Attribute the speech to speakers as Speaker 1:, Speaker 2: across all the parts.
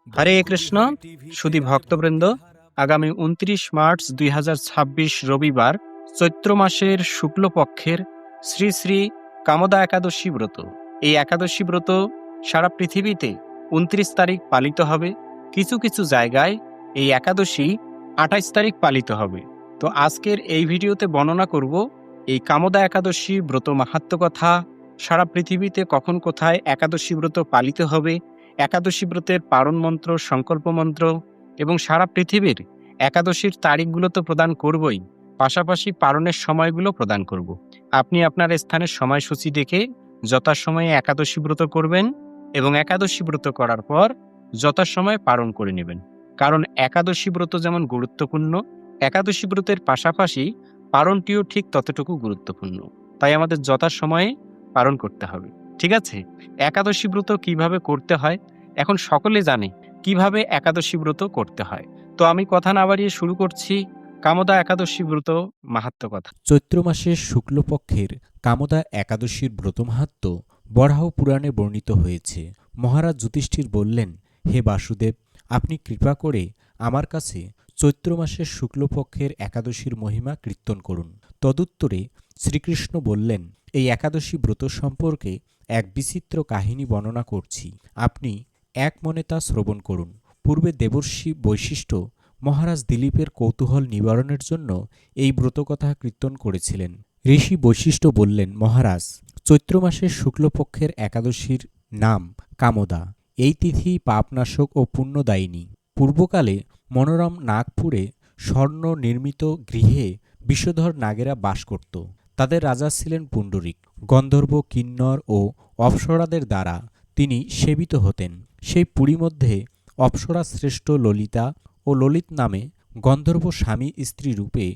Speaker 1: হরে কৃষ্ণ সুধী ভক্তবৃন্দ, আগামী ২৯ মার্চ ২০২৬ রবিবার চৈত্র মাসের শুক্লপক্ষের শ্রী শ্রী কামদা একাদশী ব্রত। এই একাদশী ব্রত সারা পৃথিবীতে ২৯ তারিখ পালিত হবে। কিছু কিছু জায়গায় এই একাদশী ২৮ তারিখ পালিত হবে। তো আজকের এই ভিডিওতে বর্ণনা করব এই কামদা একাদশী ব্রত মাহাত্ম্য কথা, সারা পৃথিবীতে কখন কোথায় একাদশী ব্রত পালিত হবে, একাদশী ব্রতের পারণ মন্ত্র, সংকল্প মন্ত্র এবং সারা পৃথিবীর একাদশীর তারিখগুলো তো প্রদান করবই, পাশাপাশি পারণের সময়গুলো প্রদান করব। আপনি আপনার স্থানের সময়সূচি দেখে যথাসময়ে একাদশী ব্রত করবেন এবং একাদশী ব্রত করার পর যথাসময়ে পারণ করে নেবেন। কারণ একাদশী ব্রত যেমন গুরুত্বপূর্ণ, একাদশী ব্রতের পাশাপাশি পারণটিও ঠিক ততটুকু গুরুত্বপূর্ণ। তাই আমাদের যথাসময়ে পারণ করতে হবে। ঠিক আছে, একাদশী ব্রত কিভাবে করতে হয় এখন সকলে জানে কিভাবে একাদশী ব্রত করতে হয়। তো আমি কথা না বাড়িয়ে শুরু করছি কামদা একাদশী ব্রত মাহাত্ম্য কথা।
Speaker 2: চৈত্র মাসের শুক্লপক্ষের কামদা একাদশীর ব্রত মাহাত্ম্য বরাহ পুরাণে বর্ণিত হয়েছে। মহারাজ যুধিষ্ঠির বললেন, হে বাসুদেব, আপনি কৃপা করে আমার কাছে চৈত্র মাসের শুক্লপক্ষের একাদশীর মহিমা কীর্তন করুন। তদুত্তরে শ্রীকৃষ্ণ বললেন, এই একাদশী ব্রত সম্পর্কে এক বিচিত্র কাহিনী বর্ণনা করছি, আপনি এক মনে তা শ্রবণ করুন। পূর্বে দেবর্ষি বৈশিষ্ট্য মহারাজ দিলীপের কৌতূহল নিবারণের জন্য এই ব্রতকথা কীর্তন করেছিলেন। ঋষি বৈশিষ্ট্য বললেন, মহারাজ, চৈত্র মাসের শুক্লপক্ষের একাদশীর নাম কামদা। এই তিথি পাপনাশক ও পুণ্যদায়িনী। পূর্বকালে মনোরম নাগপুরে স্বর্ণ নির্মিত গৃহে বিষধর নাগেরা বাস করত। তাদের রাজা ছিলেন পুণ্ডরিক। গন্ধর্ব, কিন্নর ও অপ্সরাদের দ্বারা তিনি সেবিত হতেন। সেই পুরী মধ্যে অপ্সরা শ্রেষ্ঠ ললিতা ও ললিত নামে গন্ধর্ব স্বামী স্ত্রী রূপে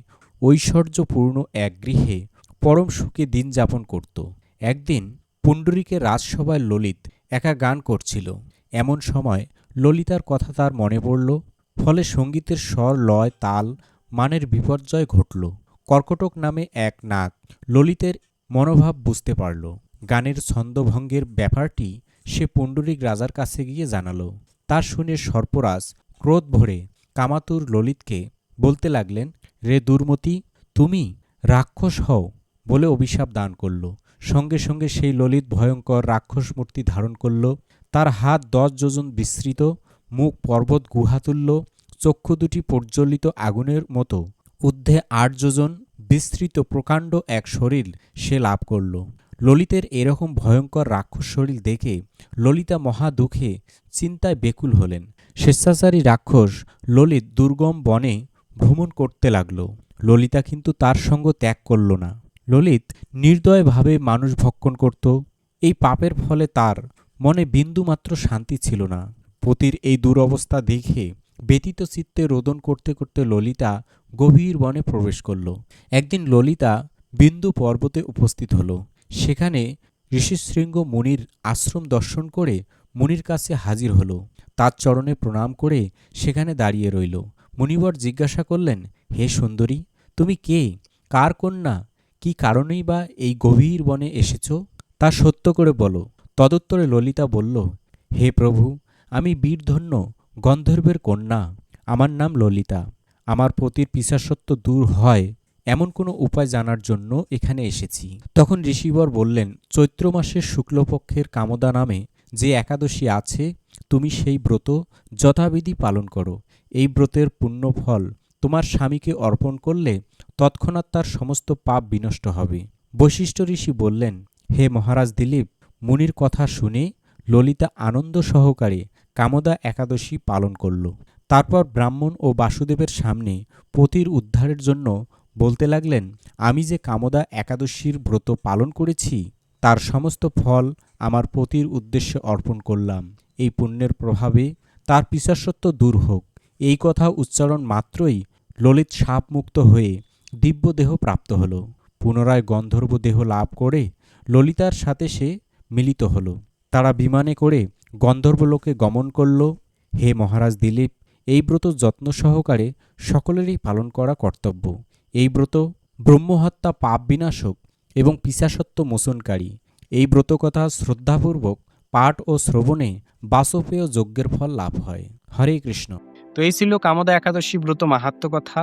Speaker 2: ঐশ্বর্যপূর্ণ এক গৃহে পরম সুখে দিন যাপন করত। একদিন পুণ্ডরীকের রাজসভায় ললিত একা গান করছিল। এমন সময় ললিতার কথা তার মনে পড়ল। ফলে সঙ্গীতের স্বর, লয়, তাল, মানের বিপর্যয় ঘটল। কর্কটক নামে এক নাগ ললিতের মনোভাব বুঝতে পারল। গানের ছন্দভঙ্গের ব্যাপারটি সে পুণ্ডরিক রাজার কাছে গিয়ে জানাল। তা শুনে সর্পরাজ ক্রোধ ভরে কামাতুর ললিতকে বলতে লাগলেন, রে দুর্মতি, তুমি রাক্ষস হও বলে অভিশাপ দান করল। সঙ্গে সঙ্গে সেই ললিত ভয়ঙ্কর রাক্ষস মূর্তি ধারণ করল। তার হাত 10 যোজন বিস্তৃত, মুখ পর্বত গুহাতুল্য, চক্ষু দুটি প্রজ্বলিত আগুনের মতো, ঊর্ধ্বে 8 যোজন বিস্তৃত প্রকাণ্ড এক শরীর সে লাভ করল। ললিতের এরকম ভয়ঙ্কর রাক্ষস শরীর দেখে ললিতা মহা দুঃখে চিন্তায় বেকুল হলেন। স্বেচ্ছাচারী রাক্ষস ললিত দুর্গম বনে ভ্রমণ করতে লাগল। ললিতা কিন্তু তার সঙ্গ ত্যাগ করল না। ললিত নির্দয়ভাবে মানুষ ভক্ষণ করত। এই পাপের ফলে তার মনে বিন্দুমাত্র শান্তি ছিল না। পতির এই দুরবস্থা দেখে ব্যতীত চিত্তে রোদন করতে করতে ললিতা গভীর বনে প্রবেশ করল। একদিন ললিতা বিন্দু পর্বতে উপস্থিত হল। সেখানে ঋষিশৃঙ্গ মুনির আশ্রম দর্শন করে মুনির কাছে হাজির হল। তার চরণে প্রণাম করে সেখানে দাঁড়িয়ে রইল। মুনিবর জিজ্ঞাসা করলেন, হে সুন্দরী, তুমি কে, কার কন্যা, কি কারণেই বা এই গভীর বনে এসেছ, তা সত্য করে বলো। তদুত্তরে ললিতা বলল, হে প্রভু, আমি বীরধন্য গন্ধর্বের কন্যা। আমার নাম ললিতা। আমার পতির পিশাচত্ব দূর হয় এমন কোনো উপায় জানার জন্য এখানে এসেছি। তখন ঋষিবর বললেন, চৈত্র মাসের শুক্লপক্ষের কামদা নামে যে একাদশী আছে, তুমি সেই ব্রত যথাবিধি পালন করো। এই ব্রতের পুণ্যফল তোমার স্বামীকে অর্পণ করলে তৎক্ষণাৎ তার সমস্ত পাপ বিনষ্ট হবে। বশিষ্ঠ ঋষি বললেন, হে মহারাজ দিলীপ, মুনির কথা শুনে ললিতা আনন্দ সহকারে কামদা একাদশী পালন করল। তারপর ব্রাহ্মণ ও বাসুদেবের সামনে পতির উদ্ধারের জন্য বলতে লাগলেন, আমি যে কামদা একাদশীর ব্রত পালন করেছি তার সমস্ত ফল আমার পতির উদ্দেশ্যে অর্পণ করলাম। এই পুণ্যের প্রভাবে তার পিশাচত্ব দূর হোক। এই কথা উচ্চারণ মাত্রই ললিত শাপমুক্ত হয়ে দিব্যদেহ প্রাপ্ত হল। পুনরায় গন্ধর্ব দেহ লাভ করে ললিতার সাথে সে মিলিত হল। তারা বিমানে করে গন্ধর্বলোকে গমন করল। হে মহারাজ দিলীপ, এই ব্রত যত্ন সহকারে সকলেরই পালন করা কর্তব্য। এই ব্রত ব্রহ্মহত্যা, পাপ বিনাশক এবং পিশাচত্ব মোচনকারী। এই ব্রতকথা শ্রদ্ধাপূর্বক পাঠ ও শ্রবণে বাজপেয় যজ্ঞের ফল লাভ হয়। হরে কৃষ্ণ।
Speaker 1: তো এই ছিল কামদা একাদশী ব্রত মাহাত্ম্য কথা।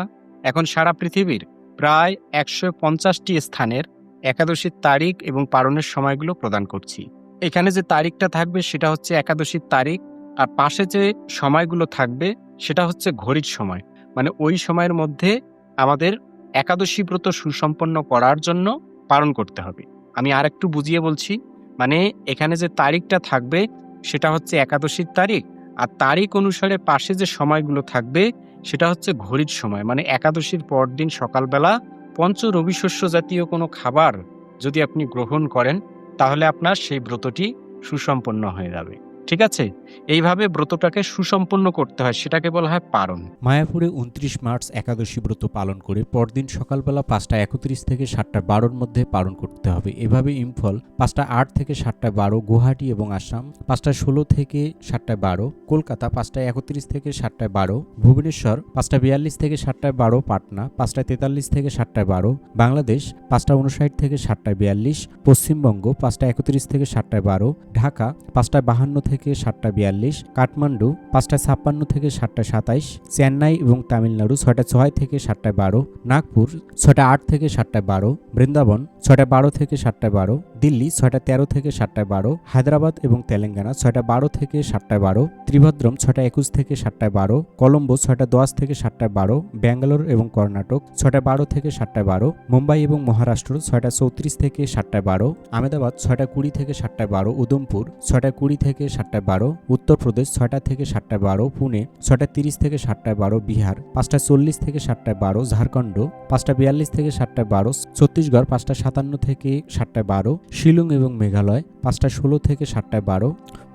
Speaker 1: এখন সারা পৃথিবীর প্রায় 150টি স্থানের একাদশীর তারিখ এবং পালনের সময়গুলো প্রদান করছি। এখানে যে তারিখটা থাকবে সেটা হচ্ছে একাদশীর তারিখ, আর পাশে যে সময়গুলো থাকবে সেটা হচ্ছে ঘড়ির সময়। মানে ওই সময়ের মধ্যে আমাদের একাদশী ব্রত সুসম্পন্ন করার জন্য পালন করতে হবে। আমি আর একটু বুঝিয়ে বলছি। মানে এখানে যে তারিখটা থাকবে সেটা হচ্ছে একাদশীর তারিখ, আর তারিখ অনুসারে পাশে যে সময়গুলো থাকবে সেটা হচ্ছে ঘড়ির সময়। মানে একাদশীর পরদিন সকালবেলা পঞ্চ রবিশস্য জাতীয় কোনো খাবার যদি আপনি গ্রহণ করেন তাহলে আপনার সেই ব্রতটি সুসম্পন্ন হয়ে যাবে। ঠিক আছে? এইভাবে ব্রতটাকে সুসম্পন্ন করতে হয়, সেটাকে বলা হয় পারণ।
Speaker 2: মায়াপুরে 29 মার্চ একাদশী ব্রত পালন করে পরদিন সকালবেলা 5:31 থেকে 7:12 মধ্যে পালন করতে হবে। এভাবে ইম্ফল 5:08 থেকে 7:12, গুয়াহাটি এবং আসাম 5:16 থেকে 7:12, কলকাতা 5:31 থেকে 7:12, ভুবনেশ্বর 5:42 থেকে 7:12, পাটনা 5:43 থেকে 7:12, বাংলাদেশ 5:59 থেকে 7:42, পশ্চিমবঙ্গ 5:31 থেকে 7:12, ঢাকা 5:52 থেকে 7:42, কাঠমান্ডু 5:56 থেকে 7:27, চেন্নাই এবং তামিলনাড়ু 6:06 থেকে 7:12, নাগপুর 6:08 থেকে 7:12, বৃন্দাবন 6:12 থেকে 7:12, দিল্লি 6:13 থেকে 7:12, হায়দ্রাবাদ এবং তেলেঙ্গানা 6:12 থেকে 7:12, ত্রিভদ্রম 6:21 থেকে 7:12, কলম্বো 6:10 থেকে 7:12, ব্যাঙ্গালোর এবং কর্ণাটক 6:12 থেকে 7:12, মুম্বাই এবং মহারাষ্ট্র 6:34 থেকে 7:12, আহমেদাবাদ 6:20 থেকে 7:12, উদমপুর 6:20 থেকে 7:12, উত্তরপ্রদেশ 6টা থেকে 7:12, পুনে 6:30 থেকে 7:12, বিহার 5:40 থেকে 7:12, ঝাড়খণ্ড 5:42 থেকে 7:12, ছত্তিশগড় 5:57 থেকে 7:12, শিলং এবং মেঘালয় 5:16 থেকে 7:12,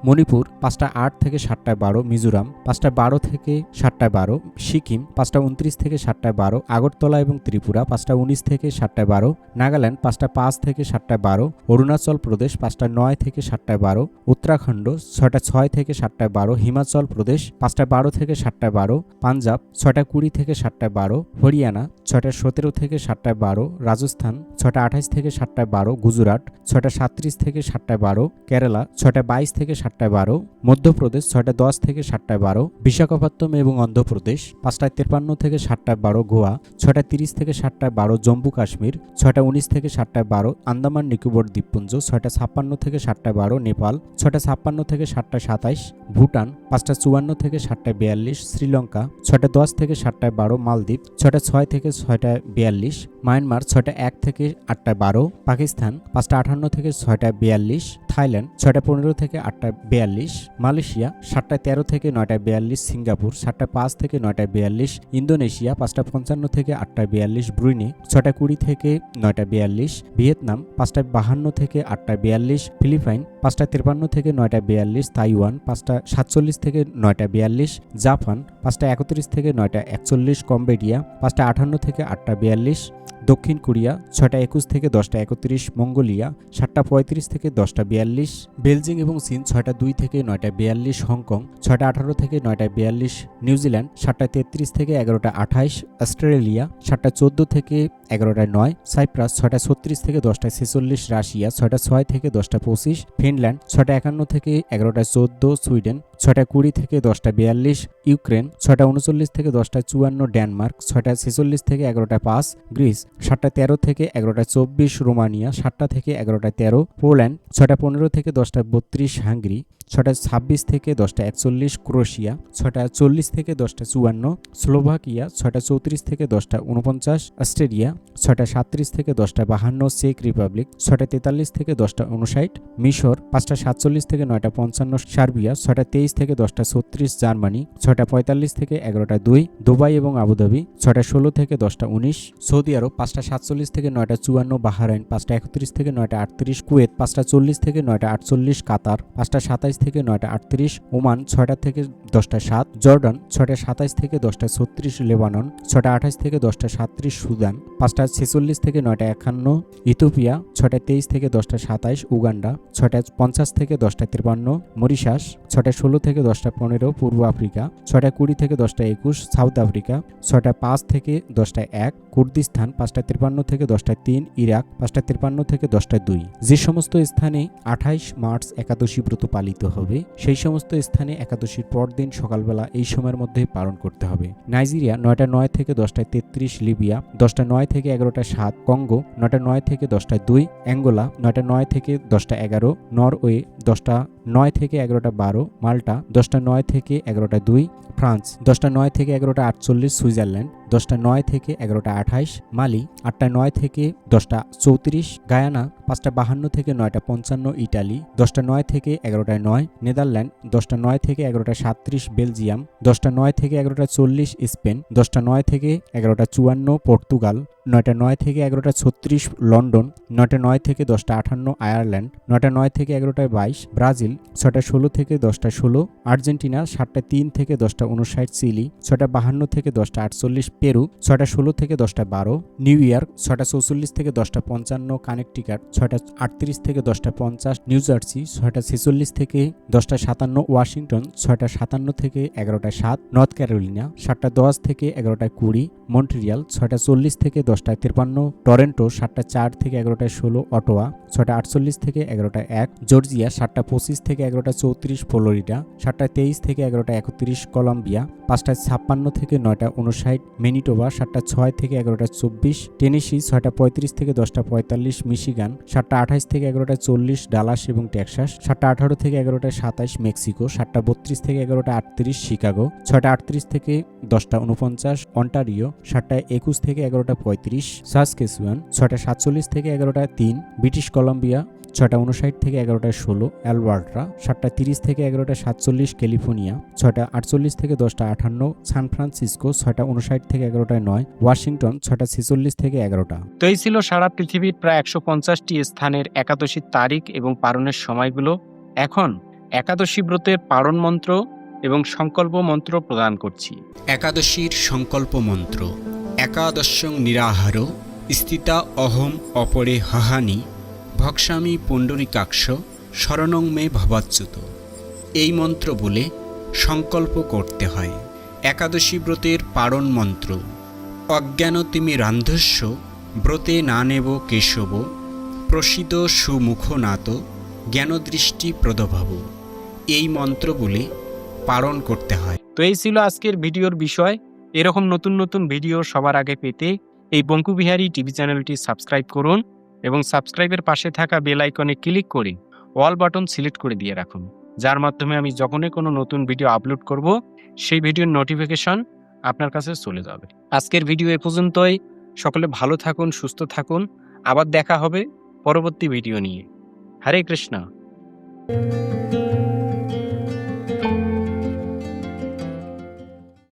Speaker 2: মণিপুর 5:08 থেকে 7:12, মিজোরাম 5:12 থেকে 7:12, সিকিম 5:29 থেকে 7:12, আগরতলা এবং ত্রিপুরা 5:19 থেকে 7:12, নাগাল্যান্ড 5:05 থেকে 7:12, অরুণাচল প্রদেশ 5:09 থেকে 7:12, উত্তরাখণ্ড 6:06 থেকে 7:12, হিমাচল প্রদেশ 5:12 থেকে 7:12, পাঞ্জাব 6:20 থেকে 7:12, হরিয়ানা 6:17 থেকে 7:12, রাজস্থান 6:28 থেকে 7:12, গুজরাট 6:37 থেকে 7:12, কেরালা 6:22 থেকে 7:12, মধ্যপ্রদেশ 6:10 থেকে 7:12, বিশাখাপত্তনম এবং অন্ধ্রপ্রদেশ 5:53 থেকে 7:12, গোয়া 6:30 থেকে 7:12, জম্মু কাশ্মীর 6:19 থেকে 7:12, আন্দামান নিকোবর দ্বীপপুঞ্জ 6:56 থেকে 7:12, নেপাল 6:56 থেকে 7:27, ভুটান 5:54 থেকে 7:42, শ্রীলঙ্কা 6:10 থেকে 7:12, মালদ্বীপ 6:06 থেকে 6:42, মায়ানমার 6:01 থেকে 8:12, পাকিস্তান 5:58 থেকে 6:42, থাইল্যান্ড 6:15 থেকে 8:42, মালয়েশিয়া 7:13 থেকে 9:42, সিঙ্গাপুর 7:05 থেকে 9:42, ইন্দোনেশিয়া 5:55 থেকে 8:42, ব্রুনেই 6:20 থেকে 9:42, ভিয়েতনাম 5:52 থেকে 8:42, ফিলিপাইন 5:53 থেকে 9:42, তাইওয়ান 5:47 থেকে 9:42, জাপান 5:31 থেকে 9:41, কম্বোডিয়া 5:58 থেকে 8:42, দক্ষিণ কোরিয়া 6:21 থেকে 10:31, মঙ্গোলিয়া 7:35 থেকে 10:42, বেলজিং এবং চীন 6:02 থেকে 9:42, হংকং 6:18 থেকে 9:42, নিউজিল্যান্ড 7:33 থেকে 11:28, অস্ট্রেলিয়া 7:14 থেকে 11:09, সাইপ্রাস 6:36 থেকে 10:46, রাশিয়া 6:06 থেকে 10:25, ফিনল্যান্ড 6:51 থেকে 11:14, সুইডেন 6:20 থেকে 10:42, ইউক্রেন 6:39 থেকে 10:54, ডেনমার্ক 6:46 থেকে 11:05, গ্রিস 7:13 থেকে 11:24, রোমানিয়া 7টা থেকে 11:13, পোল্যান্ড 6:15 থেকে 10:32, হাঙ্গেরি 6:26 থেকে 10:41, ক্রোয়েশিয়া 6:40 থেকে 10:54, স্লোভাকিয়া 6:34 থেকে 10:49, অস্ট্রেলিয়া 6:37 থেকে 10:52, চেক রিপাবলিক 6:43 থেকে 10:59, মিশর 5:47 থেকে 9:55, সার্বিয়া 6:23 থেকে 10:36, জার্মানি 6:45 থেকে 11:02, দুবাই এবং আবুধাবি 6:16 থেকে 10:19, সৌদি আরব 5:47 থেকে 9:54, বাহরাইন 5:31 থেকে 9:38, কুয়েত 5:40 থেকে 9:48, কাতার 5:27 থেকে 9:38, ওমান 6টা থেকে 10:07, জর্ডান 6:27 থেকে 10:36, লেবানন 6:28 থেকে 10:37, সুদান 5:46 থেকে 9:51, ইথিওপিয়া 6:23 থেকে 10:27, উগান্ডা 6:50 থেকে 10:53, মরিশাস 6:16 থেকে 10:15, পূর্ব আফ্রিকা 6:20 থেকে 10:21, সাউথ আফ্রিকা 6:05 থেকে 10:01, কুর্দিস্তান 5:53 থেকে 10:03, ইরাক 5:53 থেকে 10:02। যে সমস্ত স্থানে 28 মার্চ একাদশী ব্রত পালিত পালিত হবে সেই সমস্ত স্থানে একাদশীর পরদিন সকালবেলা এই সময়ের মধ্যে পালন করতে হবে। নাইজেরিয়া 9টা 9 থেকে 10টায় 33, লিবিয়া 10টা 9 থেকে 11টা 7, কঙ্গো 9টা 9 থেকে 10টায় 2, অ্যাঙ্গোলা 9টা 9 থেকে 10টা 11, নরওয়ে 10টা 9 থেকে 11টা 12, মাল্টা 10টা 9 থেকে 11টা 2, ফ্রান্স 10টা 9 থেকে 11টা 48, সুইজারল্যান্ড 10টা 9 থেকে 11টা 28, মালি 8টা 9 থেকে 10টা 34, গায়ানা 5টা 52 থেকে 9টা 55, ইটালি 10টা 9 থেকে 11টা 9, নেদারল্যান্ড 10টা 9 থেকে 11টা 37, বেলজিয়াম 10টা 9 থেকে 11টা 40, স্পেন 10টা 9 থেকে 11টা 54, পর্তুগাল 9টা 9 থেকে 11টা 36, লন্ডন 9টা 9 থেকে 10টা 58, আয়ারল্যান্ড 9টা 9 থেকে 11টা 22, ব্রাজিল 6টা 16 থেকে 10টা 16, আর্জেন্টিনা 7টা 3 থেকে 10টা 59, চিলি 6টা 52 থেকে 10টা 48, পেরু 6টা 16 থেকে 10টা 12, নিউ ইয়র্ক 6টা 44 থেকে 10টা 55, কানেকটিকাট 6টা 38 থেকে 10টা 50, নিউ জার্সি 6টা 46 থেকে 10টা 57, ওয়াশিংটন 6টা 57 থেকে 11টা 7, নর্থ ক্যারোলিনা 7টা 10 থেকে 11টা 20, মন্ট্রিয়াল 6টা 40 থেকে 10টা 53, টরেন্টো 7টা 4 থেকে 11টা 16, অটোয়া 6টা 48 থেকে 11টা 1, জর্জিয়া 7টা 25 থেকে 11টা 34, ফ্লোরিডা 7টা 23 থেকে 11টা 31, কলম্বিয়া 5টা 56 থেকে 9টা 59, ম্যানিটোবা 7টা 6 থেকে 11টা 24, টেনেসি 6টা 35 থেকে 10টা 45, মিশিগান 7টা 28 থেকে 11টা 40, ডালাস এবং টেক্সাস 7টা 18 থেকে 11টা 27, মেক্সিকো 7টা 32 থেকে 11টা 38, শিকাগো 6টা 38 থেকে 10টা 49, অন্টারিও 7টা 21 থেকে 11টা 35, সাসকেচুয়ান 6টা 47 থেকে 11টা 3, ব্রিটিশ কলম্বিয়া 6টা 59 থেকে 11টা 16, অ্যালবার্টা 7টা 30 থেকে 11টা 47, ক্যালিফোর্নিয়া 6টা 48 থেকে 10টা 58, সান ফ্রান্সিসকো 6টা 59 থেকে 11টা 9, ওয়াশিংটন 6টা 46 থেকে 11টা।
Speaker 1: তো এই ছিল সারা পৃথিবীর প্রায় 150টি স্থানের একাদশীর তারিখ এবং পালনের সময়গুলো। এখন একাদশী ব্রতের পালন মন্ত্র এবং সংকল্প মন্ত্র প্রদান করছি।
Speaker 3: একাদশীর সংকল্প মন্ত্র। একাদশং নিরাহার স্থিতা অহম অপরে হাহানি ভক্সামি পুণ্ডরিকাক্ষ শরণং মে ভবাচ্যুত। এই মন্ত্র বলে সংকল্প করতে হয়। একাদশী ব্রতের পালন মন্ত্র। অজ্ঞান তিমি রান্ধস্য ব্রতে না নেব কেশব প্রসিদ সুমুখ নাত জ্ঞানদৃষ্টি প্রদভাব। এই মন্ত্র বলে পালন করতে হয়।
Speaker 1: তো এই ছিল আজকের ভিডিওর বিষয়। এরকম নতুন নতুন ভিডিও সবার আগে পেতে এই বঙ্কুবিহারী টিভি চ্যানেলটি সাবস্ক্রাইব করুন এবং সাবস্ক্রাইবের পাশে থাকা বেল আইকনে ক্লিক করে অল বাটন সিলেক্ট করে দিয়ে রাখুন, যার মাধ্যমে আমি যখনই কোনো নতুন ভিডিও আপলোড করব সেই ভিডিওর নোটিফিকেশন আপনার কাছে চলে যাবে। আজকের ভিডিও এ পর্যন্তই। সকলে ভালো থাকুন, সুস্থ থাকুন। আবার দেখা হবে পরবর্তী ভিডিও নিয়ে। হরে কৃষ্ণ।